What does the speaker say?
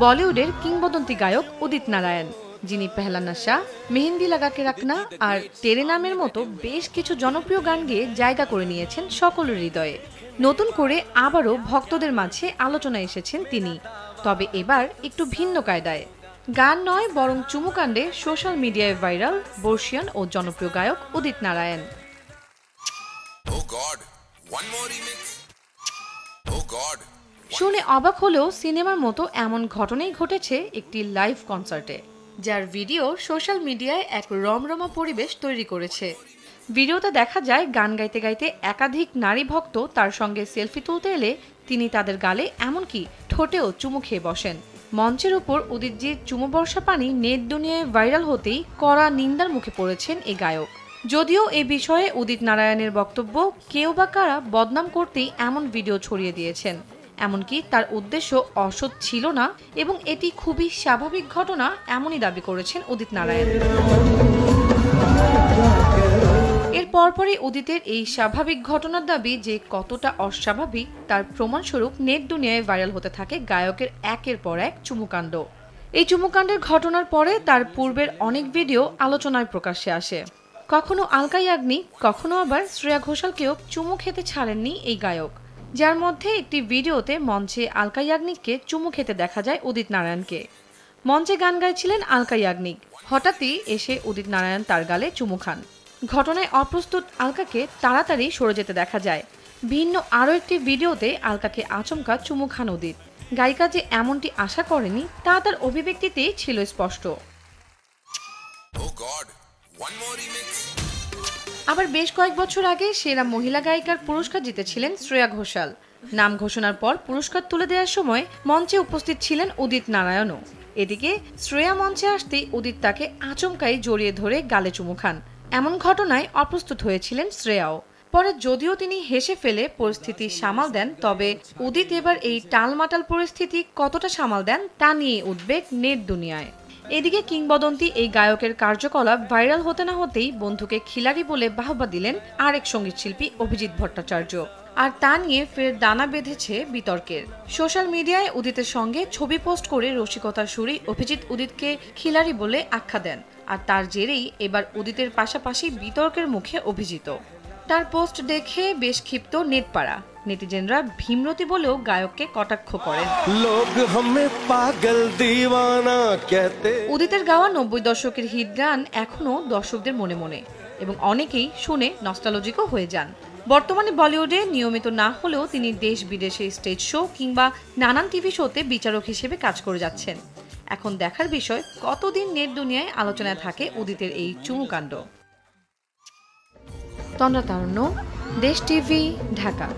বলিউডের কিংবদন্তি গায়ক উদিত নারায়ণ, যিনি পেহলা নশা, মেহেন্দি লাগাকে রাখনা আর তেরে নামের মতো বেশ কিছু জনপ্রিয় গান গেয়ে জায়গা করে নিয়েছেন সকলের হৃদয়ে। নতুন করে আবারও ভক্তদের মাঝে আলোচনায় এসেছেন তিনি, তবে এবার একটু ভিন্ন কায়দায়। গান নয় বরং চুমুকাণ্ডে সোশ্যাল মিডিয়ায় ভাইরাল বর্ষিয়ান ও জনপ্রিয় গায়ক উদিত নারায়ণ। শুনে অবাক হলেও সিনেমার মতো এমন ঘটনাই ঘটেছে একটি লাইভ কনসার্টে, যার ভিডিও সোশ্যাল মিডিয়ায় এক রমরমা পরিবেশ তৈরি করেছে। ভিডিওতে দেখা যায় গান গাইতে গাইতে একাধিক নারী ভক্ত তার সঙ্গে সেলফি তুলতে এলে তিনি তাদের গালে এমনকি ঠোঁটেও চুমু খেয়ে বসেন। মঞ্চের উপর উদিতজির চুমু বর্ষা পানি নেট দুনিয়ায় ভাইরাল হতেই কড়া নিন্দার মুখে পড়েছেন এই গায়ক। যদিও এ বিষয়ে উদিত নারায়ণের বক্তব্য, কেউ বা কারা বদনাম করতেই এমন ভিডিও ছড়িয়ে দিয়েছেন, এমনকি তার উদ্দেশ্য অসৎ ছিল না এবং এটি খুবই স্বাভাবিক ঘটনা, এমনই দাবি করেছেন উদিত নারায়ণ। এর পরপরই উদিতের এই স্বাভাবিক ঘটনার দাবি যে কতটা অস্বাভাবিক তার প্রমাণস্বরূপ নেট দুনিয়ায় ভাইরাল হতে থাকে গায়কের একের পর এক চুমুকাণ্ড। এই চুমুকাণ্ডের ঘটনার পরে তার পূর্বের অনেক ভিডিও আলোচনায় প্রকাশ্যে আসে। কখনো আলকা ইয়াগনিক, কখনো আবার শ্রেয়া ঘোষালকেও চুমু খেতে ছাড়েননি এই গায়ক, যার মধ্যে একটি ভিডিওতে মঞ্চে আলকা ইয়াগনিককে চুমু খেতে দেখা যায় উদিত নারায়ণকে। মঞ্চে গান গাইছিলেন আলকা ইয়াগনিক, হঠাৎই এসে উদিত নারায়ণ তার গালে চুমু খান। ঘটনায় অপ্রস্তুত আলকাকে তাড়াতাড়ি সরে যেতে দেখা যায়। ভিন্ন আরও একটি ভিডিওতে আলকাকে আচমকা চুমু খান উদিত। গায়িকা যে এমনটি আশা করেনি তা তার অভিব্যক্তিতেই ছিল স্পষ্ট। আবার বেশ কয়েক বছর আগে সেরা মহিলা গায়িকার পুরস্কার জিতেছিলেন শ্রেয়া ঘোষাল। নাম ঘোষণার পর পুরস্কার তুলে দেওয়ার সময় মঞ্চে উপস্থিত ছিলেন উদিত নারায়ণও। এদিকে শ্রেয়া মঞ্চে আসতেই উদিত তাকে আচমকাই জড়িয়ে ধরে গালে চুমু খান। এমন ঘটনায় অপ্রস্তুত হয়েছিলেন শ্রেয়াও। পরে যদিও তিনি হেসে ফেলে পরিস্থিতি সামাল দেন, তবে উদিত এবার এই টালমাটাল পরিস্থিতি কতটা সামাল দেন তা নিয়ে উদ্বেগ নেট দুনিয়ায়। এদিকে কিংবদন্তি এই গায়কের কার্যকলাপ ভাইরাল হতে না হতেই বন্ধুকে খিলাড়ি বলে বাহবা দিলেন আরেক সঙ্গীত শিল্পী অভিজিৎ ভট্টাচার্য, আর তা নিয়ে ফের দানা বেঁধেছে বিতর্কের। সোশ্যাল মিডিয়ায় উদিতের সঙ্গে ছবি পোস্ট করে রসিকতার সুরেই অভিজিৎ উদিতকে খিলাড়ি বলে আখ্যা দেন, আর তার জেরেই এবার উদিতের পাশাপাশি বিতর্কের মুখে অভিজিৎ। তার পোস্ট দেখে বেশ ক্ষিপ্ত নেটপাড়া। নেটিজেনরা ভীমরতি বলেও গায়ককে কটাক্ষ করেন। উদিতের গাওয়া 90 দশকের হিট গান এখনো দর্শকদের মনে মনে, এবং অনেকেই শুনে নস্টালজিকও হয়ে যান। বর্তমানে বলিউডে নিয়মিত না হলেও তিনি দেশ বিদেশে স্টেজ শো কিংবা নানান টিভি শোতে বিচারক হিসেবে কাজ করে যাচ্ছেন। এখন দেখার বিষয় কতদিন নেট দুনিয়ায় আলোচনায় থাকে উদিতের এই চুমুকাণ্ড। তন্দ্রা তারুণ্য, দেশ টিভি, ঢাকা।